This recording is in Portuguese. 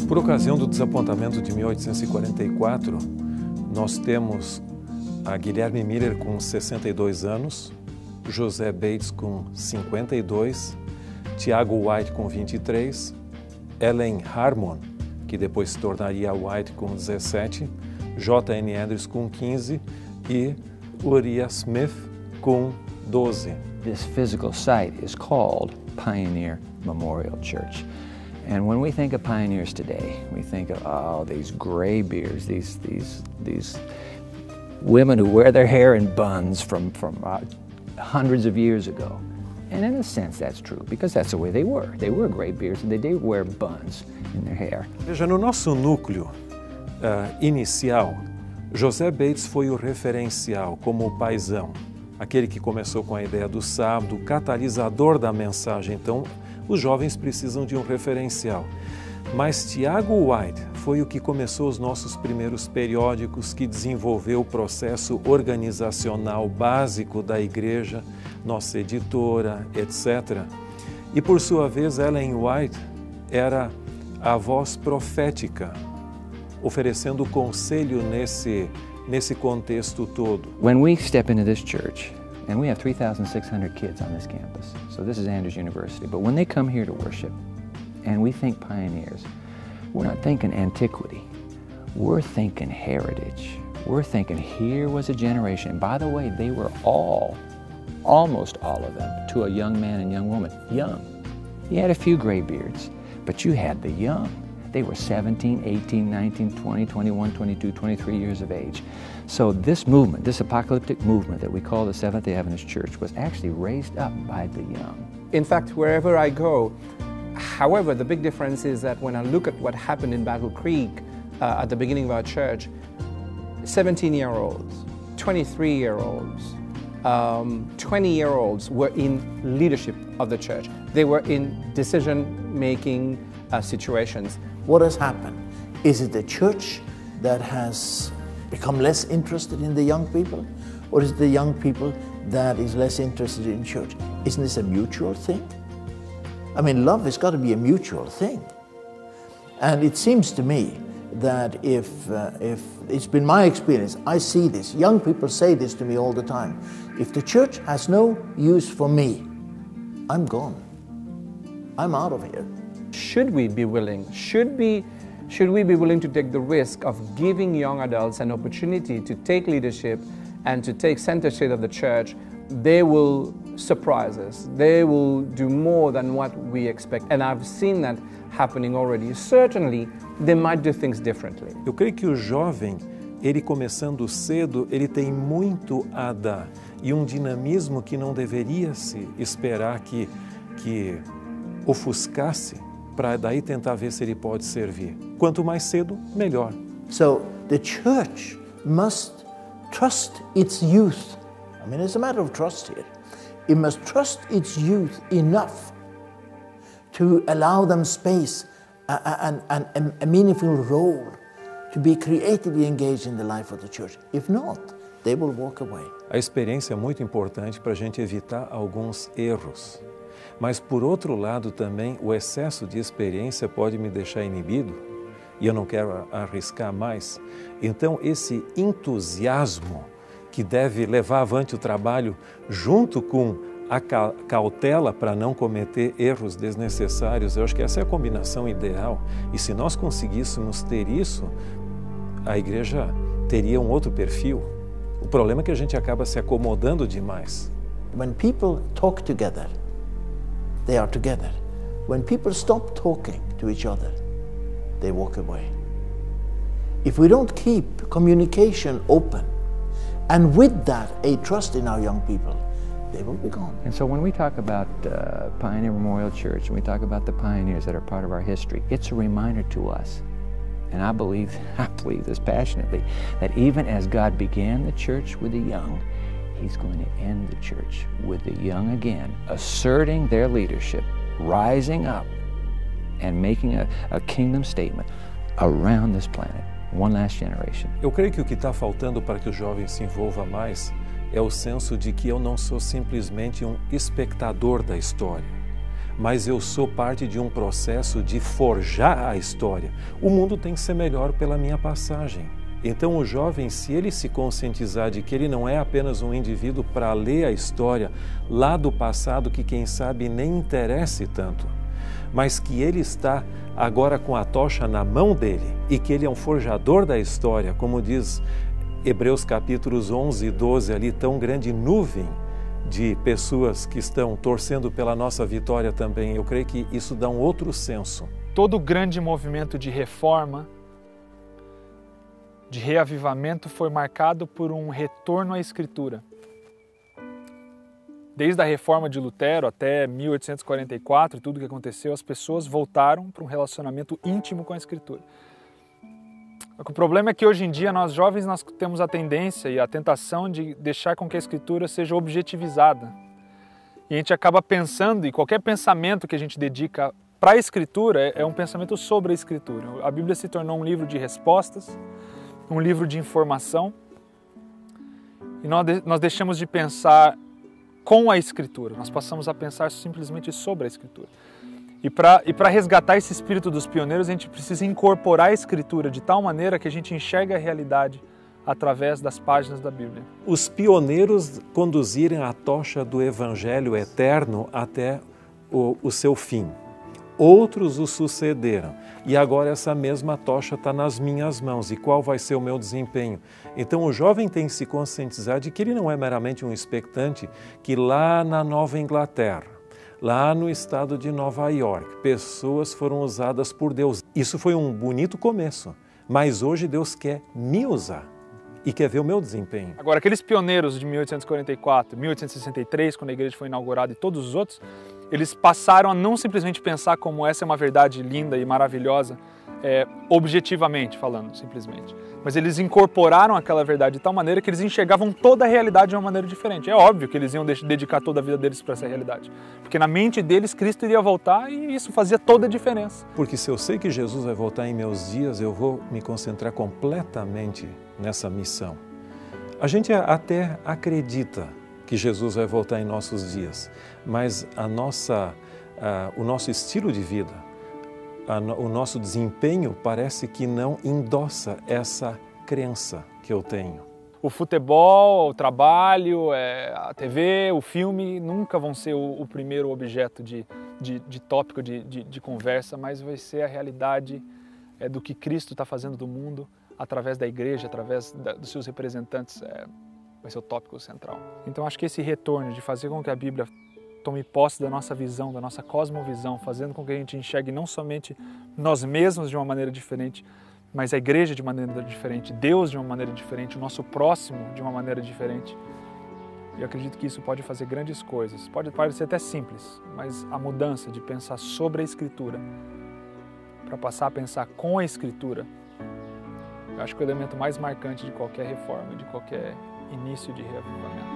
Por ocasião do desapontamento de 1844, nós temos a Guilherme Miller com 62 anos, José Bates com 52, Tiago White com 23, Ellen Harmon, que depois se tornaria White com 17, J.N. Andrews com 15 e Uriah Smith com 12. This physical site is called Pioneer Memorial Church. And when we think of pioneers today, we think of these gray beards, these women who wear their hair in buns from hundreds of years ago. And in a sense that's true, because that's the way they were. They were gray beards and they did wear buns in their hair. Veja, no nosso núcleo inicial, José Bates foi o referencial como o paizão, aquele que começou com a ideia do sábado, o catalisador da mensagem. Então, os jovens precisam de um referencial. Mas Tiago White foi o que começou os nossos primeiros periódicos, que desenvolveu o processo organizacional básico da igreja, nossa editora, etc. E, por sua vez, Ellen White era a voz profética, oferecendo conselho nesse contexto todo. When we step into this church, and we have 3,600 kids on this campus, so this is Andrews University, but when they come here to worship, and we think pioneers, we're not thinking antiquity, we're thinking heritage. We're thinking here was a generation, and by the way, they were almost all of them, to a young man and young woman, young. You had a few gray beards, but you had the young. They were 17, 18, 19, 20, 21, 22, 23 years of age. So this movement, this apocalyptic movement that we call the Seventh-day Adventist Church, was actually raised up by the young. In fact, wherever I go, however, the big difference is that when I look at what happened in Battle Creek at the beginning of our church, 17-year-olds, 23-year-olds, 20-year-olds were in leadership of the church. They were in decision-making situations. What has happened? Is it the church that has become less interested in the young people? Or is it the young people that is less interested in church? Isn't this a mutual thing? I mean, love has got to be a mutual thing. And it seems to me that if it's been my experience, I see this, young people say this to me all the time, if the church has no use for me, I'm gone. I'm out of here. Should we be willing, should we be willing to take the risk of giving young adults an opportunity to take leadership and to take center stage of the church? They will surprise us. They will do more than what we expect. And I've seen that happening already. Certainly, they might do things differently. Eu creio que o jovem, ele começando cedo, ele tem muito a dar. E um dinamismo que não deveria se esperar que ofuscasse, para daí tentar ver se ele pode servir. Quanto mais cedo, melhor. So the church must trust its youth. I mean, it's a matter of trust here. It must trust its youth enough to allow them space and a meaningful role to be creatively engaged in the life of the church. If not, they will walk away. A experiência é muito importante para a gente evitar alguns erros. Mas, por outro lado, também, o excesso de experiência pode me deixar inibido e eu não quero arriscar mais. Então, esse entusiasmo que deve levar avante o trabalho junto com a cautela para não cometer erros desnecessários, eu acho que essa é a combinação ideal. E se nós conseguíssemos ter isso, a igreja teria um outro perfil. O problema é que a gente acaba se acomodando demais. When people talk together, they are together. When people stop talking to each other, they walk away. If we don't keep communication open, and with that, a trust in our young people, they will be gone. And so when we talk about Pioneer Memorial Church, and we talk about the pioneers that are part of our history, it's a reminder to us, and I believe this passionately, that even as God began the church with the young, He's going to end the church with the young again, asserting their leadership, rising up, and making a kingdom statement around this planet. One last generation. Eu creio que o que está faltando para que os jovens se envolvam mais é o senso de que eu não sou simplesmente um espectador da história, mas eu sou parte de um processo de forjar a história. O mundo tem que ser melhor pela minha passagem. Então o jovem, se ele se conscientizar de que ele não é apenas um indivíduo para ler a história lá do passado, que quem sabe nem interesse tanto, mas que ele está agora com a tocha na mão dele e que ele é um forjador da história, como diz Hebreus capítulos 11 e 12, ali, tão grande nuvem de pessoas que estão torcendo pela nossa vitória também. Eu creio que isso dá um outro senso. Todo grande movimento de reforma, de reavivamento, foi marcado por um retorno à Escritura. Desde a reforma de Lutero até 1844, tudo que aconteceu, as pessoas voltaram para um relacionamento íntimo com a Escritura. O problema é que hoje em dia nós jovens nós temos a tendência e a tentação de deixar com que a Escritura seja objetivizada. E a gente acaba pensando, e qualquer pensamento que a gente dedica para a Escritura é um pensamento sobre a Escritura. A Bíblia se tornou um livro de respostas, um livro de informação, e nós deixamos de pensar com a Escritura, nós passamos a pensar simplesmente sobre a Escritura. E para resgatar esse espírito dos pioneiros, a gente precisa incorporar a Escritura de tal maneira que a gente enxerga a realidade através das páginas da Bíblia. Os pioneiros conduzirem a tocha do Evangelho eterno até o seu fim. Outros o sucederam. E agora essa mesma tocha está nas minhas mãos. E qual vai ser o meu desempenho? Então o jovem tem que se conscientizar de que ele não é meramente um expectante, que lá na Nova Inglaterra, lá no estado de Nova York, pessoas foram usadas por Deus. Isso foi um bonito começo, mas hoje Deus quer me usar e quer ver o meu desempenho. Agora, aqueles pioneiros de 1844, 1863, quando a igreja foi inaugurada, e todos os outros, eles passaram a não simplesmente pensar como essa é uma verdade linda e maravilhosa, objetivamente falando, simplesmente. Mas eles incorporaram aquela verdade de tal maneira que eles enxergavam toda a realidade de uma maneira diferente. É óbvio que eles iam dedicar toda a vida deles para essa realidade. Porque na mente deles, Cristo iria voltar e isso fazia toda a diferença. Porque se eu sei que Jesus vai voltar em meus dias, eu vou me concentrar completamente nessa missão. A gente até acredita que Jesus vai voltar em nossos dias, mas o nosso estilo de vida, o nosso desempenho parece que não endossa essa crença que eu tenho. O futebol, o trabalho, a TV, o filme nunca vão ser o primeiro objeto de tópico de conversa, mas vai ser a realidade do que Cristo está fazendo do mundo através da igreja, através dos seus representantes, vai ser o tópico central. Então acho que esse retorno de fazer com que a Bíblia tome posse da nossa visão, da nossa cosmovisão, fazendo com que a gente enxergue não somente nós mesmos de uma maneira diferente, mas a igreja de maneira diferente, Deus de uma maneira diferente, o nosso próximo de uma maneira diferente. E eu acredito que isso pode fazer grandes coisas. Pode parecer até simples, mas a mudança de pensar sobre a Escritura para passar a pensar com a Escritura, eu acho que é o elemento mais marcante de qualquer reforma, de qualquer início de reavivamento.